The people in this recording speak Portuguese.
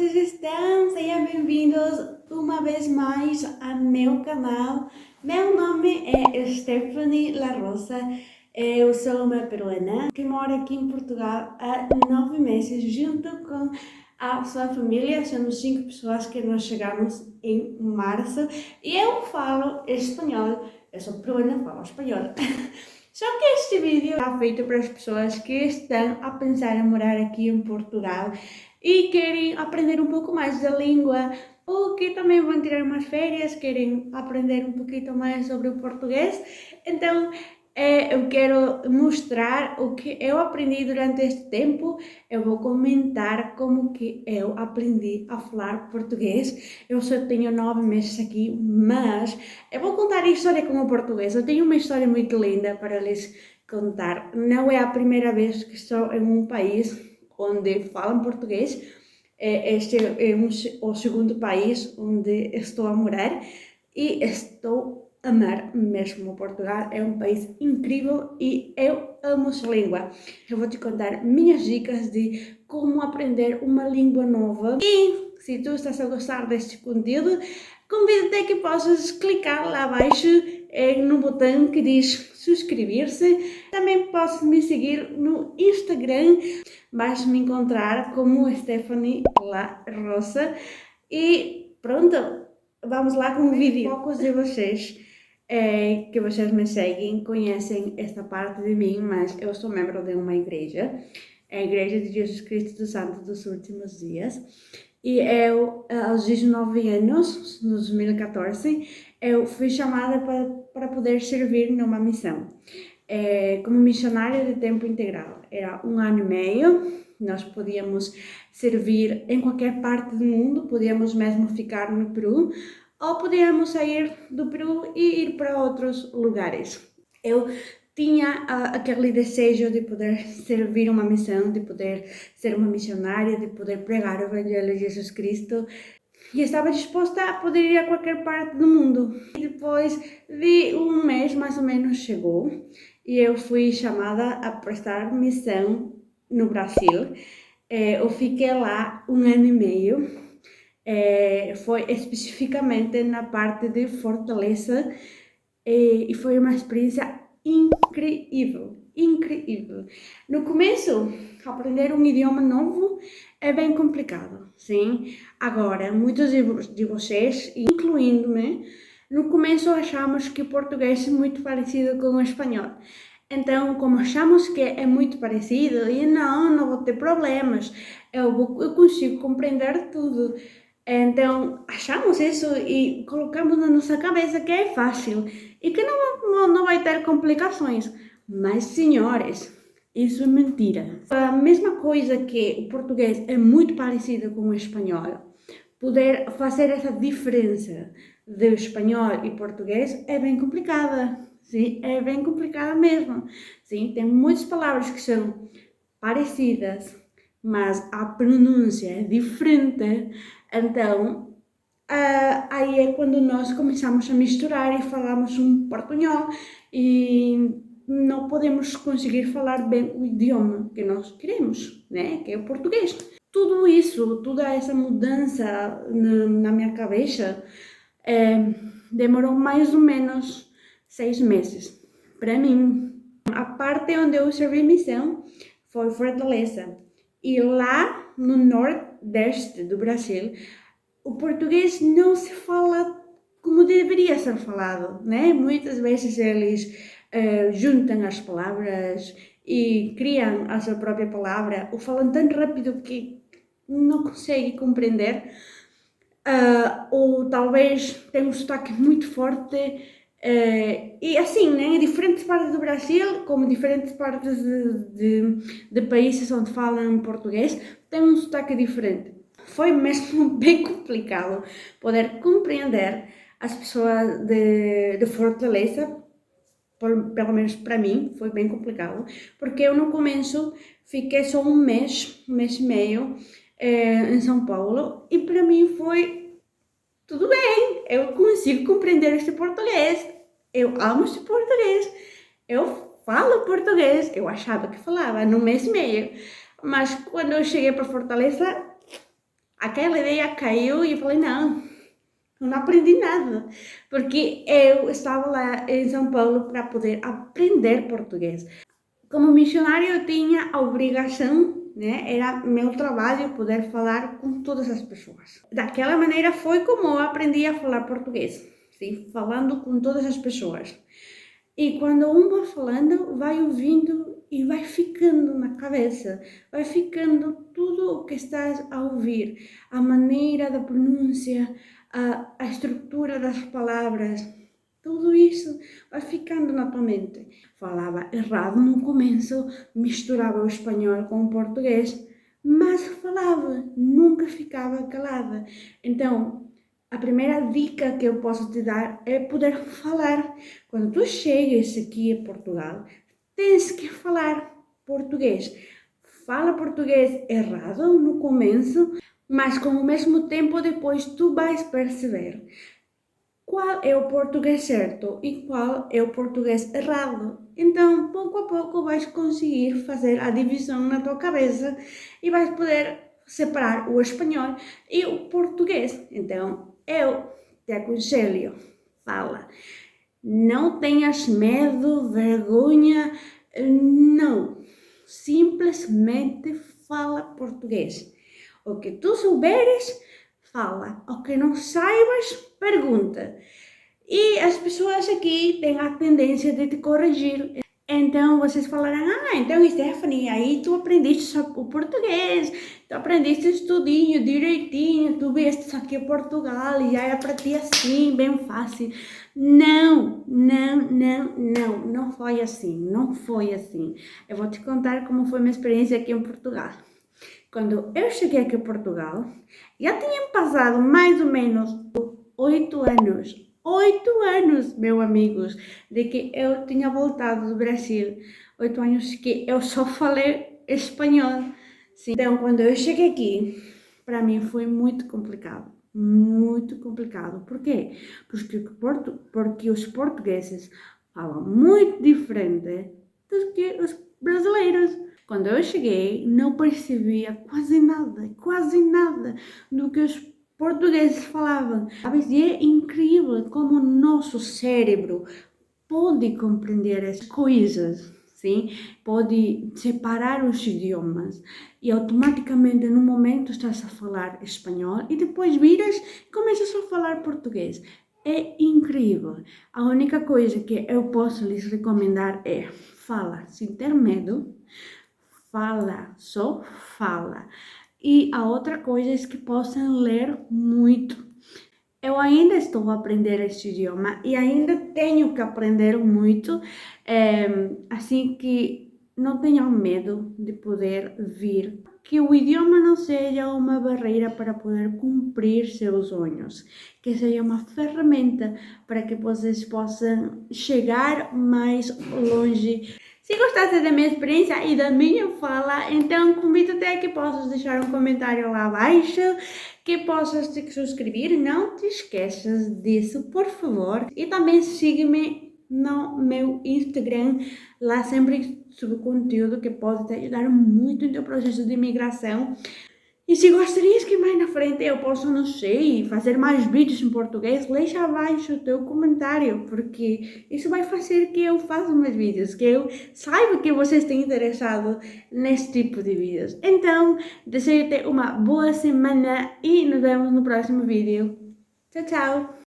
vocês estão? Sejam bem-vindos uma vez mais ao meu canal. Meu nome é Stephanie La Rosa, eu sou uma peruana que mora aqui em Portugal há 9 meses, junto com a sua família. Somos 5 pessoas que nós chegamos em março e eu falo espanhol. Eu sou peruana, falo espanhol. Só que este vídeo é feito para as pessoas que estão a pensar em morar aqui em Portugal e querem aprender um pouco mais da língua, ou que também vão tirar umas férias, querem aprender um pouquinho mais sobre o português. Então, eu quero mostrar o que eu aprendi durante este tempo. Eu vou comentar como que eu aprendi a falar português. Eu só tenho 9 meses aqui, mas eu vou contar a história com o português. Eu tenho uma história muito linda para lhes contar. Não é a primeira vez que estou em um país onde falam português. Este é o segundo país onde estou a morar e estou a amar mesmo. Portugal é um país incrível e eu amo a língua. Eu vou te contar minhas dicas de como aprender uma língua nova. E se tu estás a gostar deste conteúdo, convido-te a que possas clicar lá abaixo no botão que diz subscrever-se. Também podes me seguir no Instagram, vais me encontrar como Stephanie La Rosa. E pronto, vamos lá com o vídeo. Poucos de vocês que vocês me seguem conhecem esta parte de mim, mas eu sou membro de uma igreja, a Igreja de Jesus Cristo dos Santos dos Últimos Dias. E eu, aos 19 anos, no 2014, eu fui chamada para poder servir numa missão. Como missionária de tempo integral. Era 1 ano e meio, nós podíamos servir em qualquer parte do mundo, podíamos mesmo ficar no Peru, ou podíamos sair do Peru e ir para outros lugares. Eu tinha aquele desejo de poder servir uma missão, de poder ser uma missionária, de poder pregar o Evangelho de Jesus Cristo, e estava disposta a poder ir a qualquer parte do mundo. E depois de um mês, mais ou menos, chegou e eu fui chamada a prestar missão no Brasil. Eu fiquei lá 1 ano e meio. Foi especificamente na parte de Fortaleza e foi uma experiência incrível, incrível. No começo, aprender um idioma novo é bem complicado, sim. Agora, muitos de vocês, incluindo-me, no começo achamos que o português é muito parecido com o espanhol. Então, como achamos que é muito parecido, e não vou ter problemas, eu consigo compreender tudo. Então, achamos isso e colocamos na nossa cabeça que é fácil e que não vai ter complicações. Mas, senhores, isso é mentira. A mesma coisa que o português é muito parecido com o espanhol, poder fazer essa diferença de espanhol e português é bem complicada. Sim, é bem complicada mesmo. Sim, tem muitas palavras que são parecidas, mas a pronúncia é diferente. Então, aí é quando nós começamos a misturar e falamos um portunhol e não podemos conseguir falar bem o idioma que nós queremos, né? Que é o português. Tudo isso, toda essa mudança na minha cabeça demorou mais ou menos 6 meses para mim. A parte onde eu servi missão foi Fortaleza. E lá no nordeste do Brasil, o português não se fala como deveria ser falado, né? Muitas vezes eles juntam as palavras e criam a sua própria palavra, ou falam tão rápido que não consegue compreender, ou talvez tem um sotaque muito forte. E assim, né? Diferentes partes do Brasil, como diferentes partes de países onde falam português, têm um sotaque diferente. Foi mesmo bem complicado poder compreender as pessoas de Fortaleza, pelo menos para mim, foi bem complicado, porque eu no começo fiquei só um mês e meio em São Paulo, e para mim foi tudo bem, eu consigo compreender este português, eu amo este português, eu falo português, eu achava que falava no mês e meio, mas quando eu cheguei para Fortaleza, aquela ideia caiu e eu falei, não aprendi nada, porque eu estava lá em São Paulo para poder aprender português. Como missionário eu tinha a obrigação, né? Era meu trabalho poder falar com todas as pessoas. Daquela maneira foi como eu aprendi a falar português, sim? Falando com todas as pessoas. E quando um vai falando, vai ouvindo e vai ficando na cabeça, vai ficando tudo o que estás a ouvir, a maneira da pronúncia, a estrutura das palavras, tudo isso vai ficando na tua mente. Falava errado no começo, misturava o espanhol com o português, mas falava, nunca ficava calada. Então, a primeira dica que eu posso te dar é poder falar. Quando tu chegas aqui a Portugal, tens que falar português. Fala português errado no começo, mas com o mesmo tempo depois tu vais perceber qual é o português certo e qual é o português errado. Então, pouco a pouco vais conseguir fazer a divisão na tua cabeça e vais poder separar o espanhol e o português. Então, eu te aconselho, fala. Não tenhas medo, vergonha, não. Simplesmente fala português. O que tu souberes, fala. O que não saibas, pergunta. E as pessoas aqui têm a tendência de te corrigir. Então vocês falarão, então Stephanie, aí tu aprendiste o português, tu aprendiste tudinho, direitinho, tu vieste aqui a Portugal e já é para ti assim, bem fácil. Não, não foi assim, não foi assim. Eu vou te contar como foi minha experiência aqui em Portugal. Quando eu cheguei aqui a Portugal, já tinham passado mais ou menos 8 anos. 8 anos, meus amigos, de que eu tinha voltado do Brasil. 8 anos que eu só falei espanhol. Sim. Então, quando eu cheguei aqui, para mim foi muito complicado. Muito complicado. Por quê? Porque os portugueses falam muito diferente do que os brasileiros. Quando eu cheguei, não percebia quase nada do que os portugueses falavam. E é incrível como o nosso cérebro pode compreender as coisas, sim? Pode separar os idiomas e automaticamente num momento estás a falar espanhol e depois viras e começas a falar português. É incrível. A única coisa que eu posso lhes recomendar é fala sem ter medo, fala, só fala. E a outra coisa é que possam ler muito. Eu ainda estou a aprender este idioma e ainda tenho que aprender muito, assim que não tenham medo de poder vir. Que o idioma não seja uma barreira para poder cumprir seus sonhos, que seja uma ferramenta para que vocês possam chegar mais longe. Se gostaste da minha experiência e da minha fala, então convido-te a que possas deixar um comentário lá abaixo, que possas te subscrever, não te esqueças disso, por favor. E também siga-me no meu Instagram, lá sempre subo conteúdo que pode te ajudar muito no teu processo de imigração. E se gostarias que mais na frente eu possa, não sei, fazer mais vídeos em português, deixa abaixo o teu comentário, porque isso vai fazer que eu faça mais vídeos, que eu saiba que vocês têm interessado nesse tipo de vídeos. Então, desejo-te uma boa semana e nos vemos no próximo vídeo. Tchau, tchau!